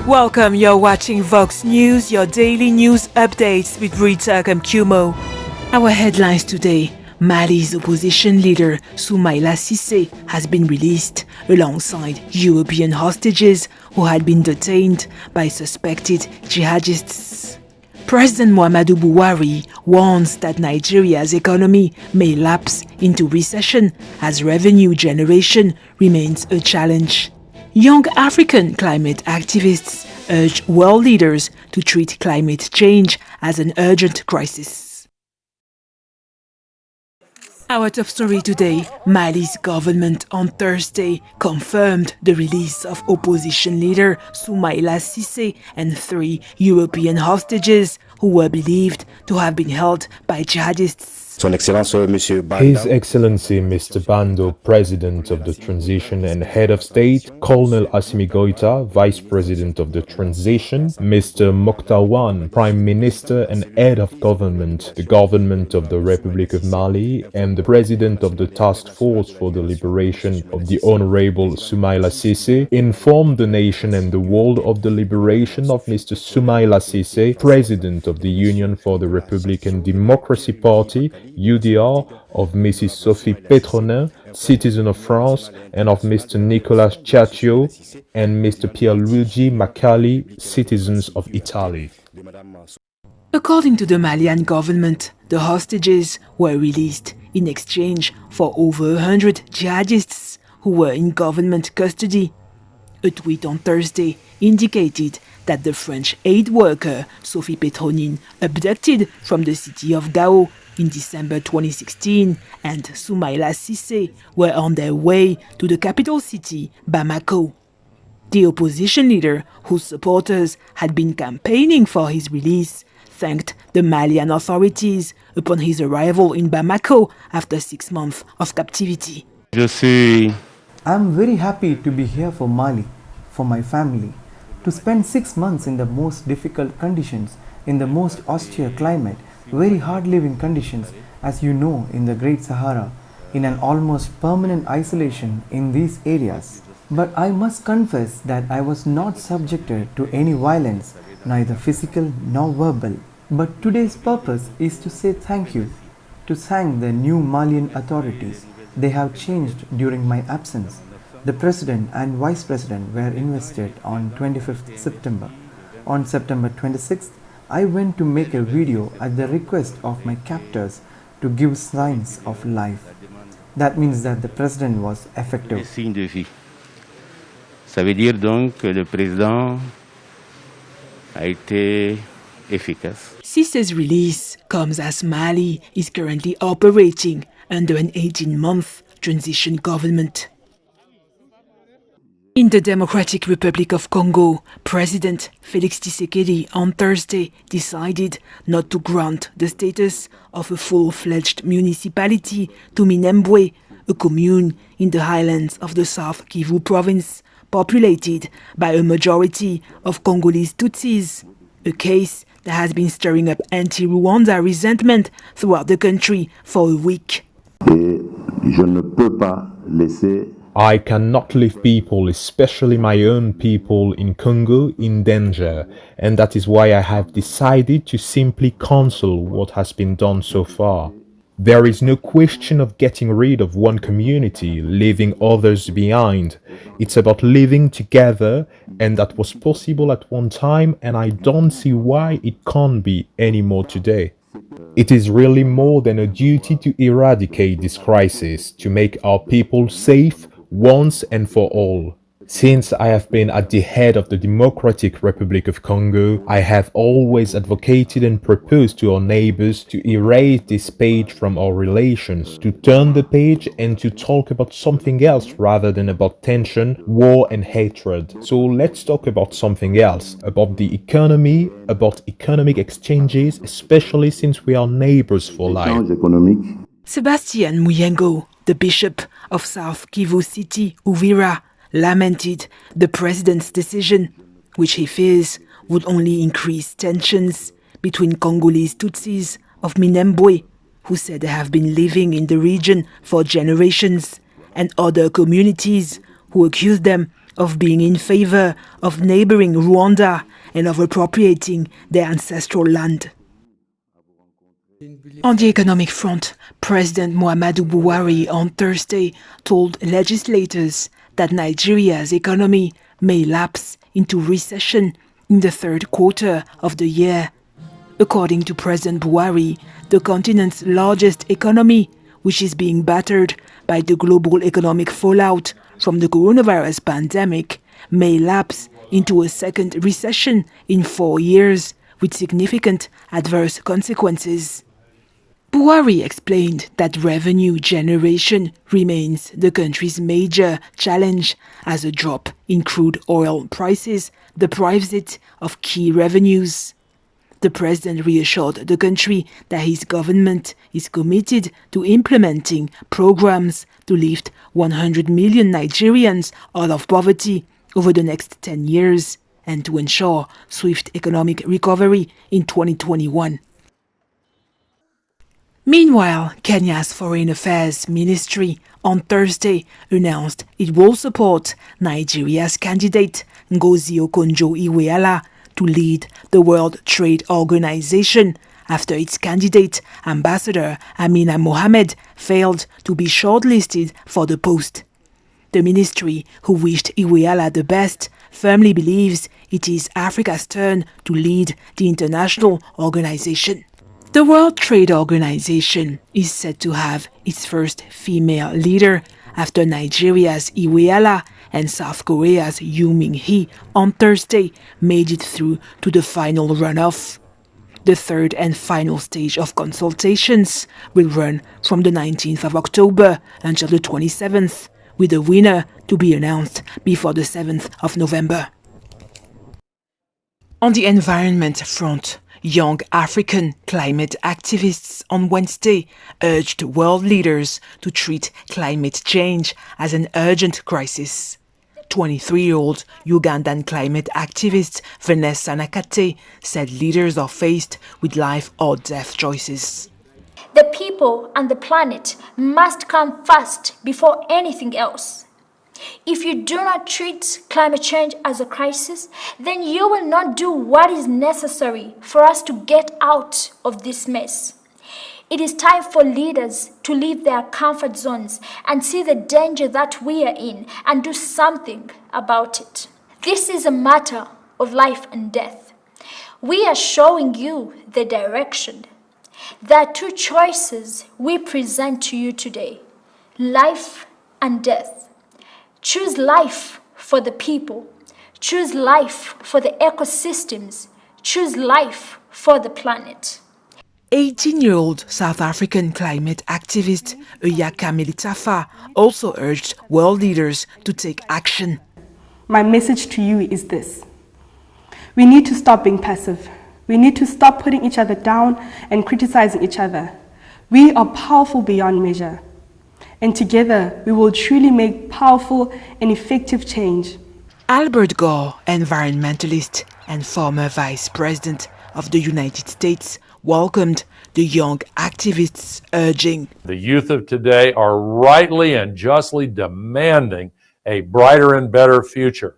Welcome, you're watching Vox News, your daily news updates with Rita Kamkumo. Our headlines today: Mali's opposition leader Soumaïla Cissé has been released alongside European hostages who had been detained by suspected jihadists. President Muhammadu Buhari warns that Nigeria's economy may lapse into recession as revenue generation remains a challenge. Young African climate activists urge world leaders to treat climate change as an urgent crisis. Our top story today: Mali's government on Thursday confirmed the release of opposition leader Soumaïla Cissé and 3 European hostages who were believed to have been held by jihadists. His Excellency Mr. Bando, President of the Transition and Head of State, Colonel Assimi Goïta, Vice President of the Transition, Mr. Mokhtar Wan, Prime Minister and Head of Government, the Government of the Republic of Mali, and the President of the Task Force for the Liberation of the Honorable Soumaïla Cissé, informed the nation and the world of the liberation of Mr. Soumaïla Cissé, President of the Union for the Republican Democracy Party, UDR, of Mrs. Sophie Petronin, citizen of France, and of Mr. Nicolas Ciaccio and Mr. Pierluigi Macali, citizens of Italy. According to the Malian government, the hostages were released in exchange for over 100 jihadists who were in government custody. A tweet on Thursday indicated that the French aid worker Sophie Petronin, abducted from the city of Gao in December 2016, and Soumaïla Cissé were on their way to the capital city, Bamako. The opposition leader, whose supporters had been campaigning for his release, thanked the Malian authorities upon his arrival in Bamako after 6 months of captivity. I'm very happy to be here for Mali, for my family, to spend 6 months in the most difficult conditions, in the most austere climate, very hard living conditions, as you know, in the Great Sahara, in an almost permanent isolation in these areas. But I must confess that I was not subjected to any violence, neither physical nor verbal. But today's purpose is to say thank you, to thank the new Malian authorities. They have changed during my absence. The President and Vice President were invested on 25th September. On September 26th, I went to make a video at the request of my captors to give signs of life. That means that the President was effective. Signe de vie. Ça veut dire donc que le président a été efficace. Cissé's release comes as Mali is currently operating under an 18-month transition government. In the Democratic Republic of Congo, President Félix Tshisekedi on Thursday decided not to grant the status of a full-fledged municipality to Minembwe, a commune in the highlands of the South Kivu province, populated by a majority of Congolese Tutsis, a case that has been stirring up anti-Rwanda resentment throughout the country for a week. I cannot leave people, especially my own people in Congo, in danger, and that is why I have decided to simply cancel what has been done so far. There is no question of getting rid of one community, leaving others behind. It's about living together, and that was possible at one time, and I don't see why it can't be anymore today. It is really more than a duty to eradicate this crisis, to make our people safe once and for all. Since I have been at the head of the Democratic Republic of Congo, I have always advocated and proposed to our neighbors to erase this page from our relations, to turn the page and to talk about something else rather than about tension, war and hatred. So let's talk about something else, about the economy, about economic exchanges, especially since we are neighbors for life. Sebastian Muyengo, the Bishop of South Kivu City, Uvira, lamented the president's decision, which he fears would only increase tensions between Congolese Tutsis of Minembwe, who said they have been living in the region for generations, and other communities who accused them of being in favor of neighboring Rwanda and of appropriating their ancestral land. On the economic front, President Muhammadu Buhari on Thursday told legislators that Nigeria's economy may lapse into recession in the third quarter of the year. According to President Buhari, the continent's largest economy, which is being battered by the global economic fallout from the coronavirus pandemic, may lapse into a second recession in 4 years with significant adverse consequences. Buhari explained that revenue generation remains the country's major challenge as a drop in crude oil prices deprives it of key revenues. The president reassured the country that his government is committed to implementing programs to lift 100 million Nigerians out of poverty over the next 10 years and to ensure swift economic recovery in 2021. Meanwhile, Kenya's Foreign Affairs Ministry on Thursday announced it will support Nigeria's candidate Ngozi Okonjo-Iweala to lead the World Trade Organization after its candidate, Ambassador Amina Mohammed, failed to be shortlisted for the post. The ministry, who wished Iweala the best, firmly believes it is Africa's turn to lead the international organization. The World Trade Organization is set to have its first female leader after Nigeria's Iweala and South Korea's Yoo Min-hee on Thursday made it through to the final runoff. The third and final stage of consultations will run from the 19th of October until the 27th, with the winner to be announced before the 7th of November. On the environment front, young African climate activists on Wednesday urged world leaders to treat climate change as an urgent crisis. 23-year-old Ugandan climate activist Vanessa Nakate said leaders are faced with life or death choices. The people and the planet must come first before anything else. If you do not treat climate change as a crisis, then you will not do what is necessary for us to get out of this mess. It is time for leaders to leave their comfort zones and see the danger that we are in and do something about it. This is a matter of life and death. We are showing you the direction. There are two choices we present to you today: life and death. Choose life for the people. Choose life for the ecosystems. Choose life for the planet. 18-year-old South African climate activist Uyaka Melitafa also urged world leaders to take action. My message to you is this: we need to stop being passive. We need to stop putting each other down and criticizing each other. We are powerful beyond measure. And together, we will truly make powerful and effective change. Albert Gore, environmentalist and former vice president of the United States, welcomed the young activists' urging. The youth of today are rightly and justly demanding a brighter and better future.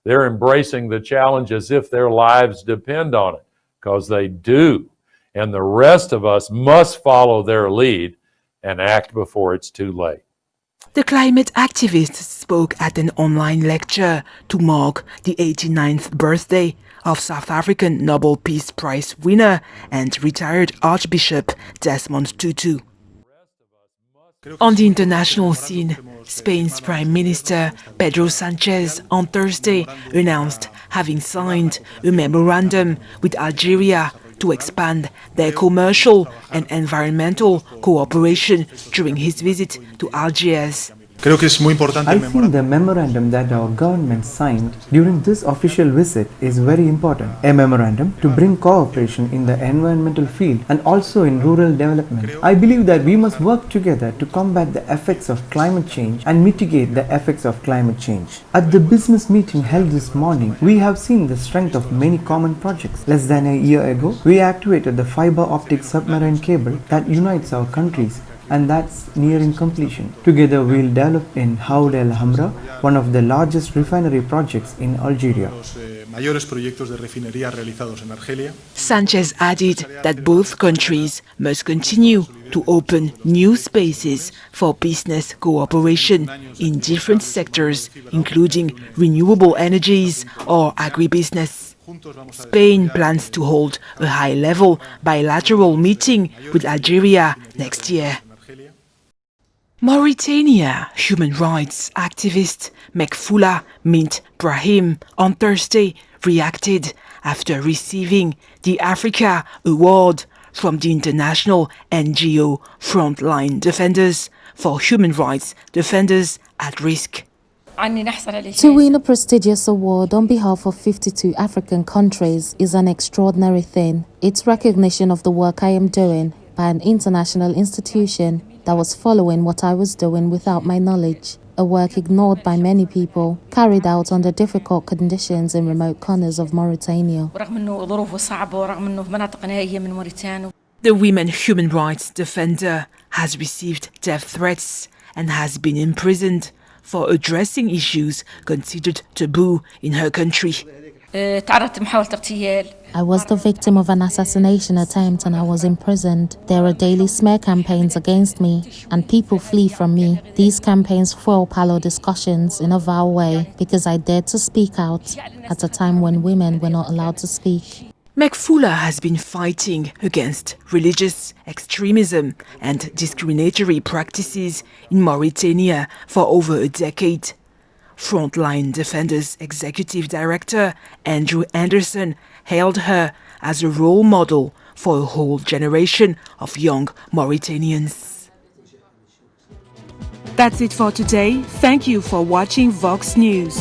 They're embracing the challenge as if their lives depend on it, because they do. And the rest of us must follow their lead and act before it's too late. The climate activists spoke at an online lecture to mark the 89th birthday of South African Nobel Peace Prize winner and retired Archbishop Desmond Tutu. On the international scene, Spain's Prime Minister Pedro Sanchez on Thursday announced having signed a memorandum with Algeria to expand their commercial and environmental cooperation during his visit to Algiers. I think the memorandum that our government signed during this official visit is very important. A memorandum to bring cooperation in the environmental field and also in rural development. I believe that we must work together to combat the effects of climate change and mitigate the effects of climate change. At the business meeting held this morning, we have seen the strength of many common projects. Less than a year ago, we activated the fiber optic submarine cable that unites our countries and that's nearing completion. Together we'll develop in Haoud El Hamra, one of the largest refinery projects in Algeria. Mayores proyectos de refinería realizados en Argelia. Sanchez added that both countries must continue to open new spaces for business cooperation in different sectors, including renewable energies or agribusiness. Spain plans to hold a high-level bilateral meeting with Algeria next year. Mauritania human rights activist Mekfoula Mint Brahim on Thursday reacted after receiving the Africa Award from the international NGO Frontline Defenders for Human Rights Defenders at Risk. To win a prestigious award on behalf of 52 African countries is an extraordinary thing. It's recognition of the work I am doing by an international institution that was following what I was doing without my knowledge, a work ignored by many people, carried out under difficult conditions in remote corners of Mauritania. The women human rights defender has received death threats and has been imprisoned for addressing issues considered taboo in her country. I was the victim of an assassination attempt and I was imprisoned. There are daily smear campaigns against me and people flee from me. These campaigns fuel parlor discussions in a vile way because I dared to speak out at a time when women were not allowed to speak. Mekfoula has been fighting against religious extremism and discriminatory practices in Mauritania for over a decade. Frontline Defenders Executive Director Andrew Anderson hailed her as a role model for a whole generation of young Mauritanians. That's it for today. Thank you for watching Vox News.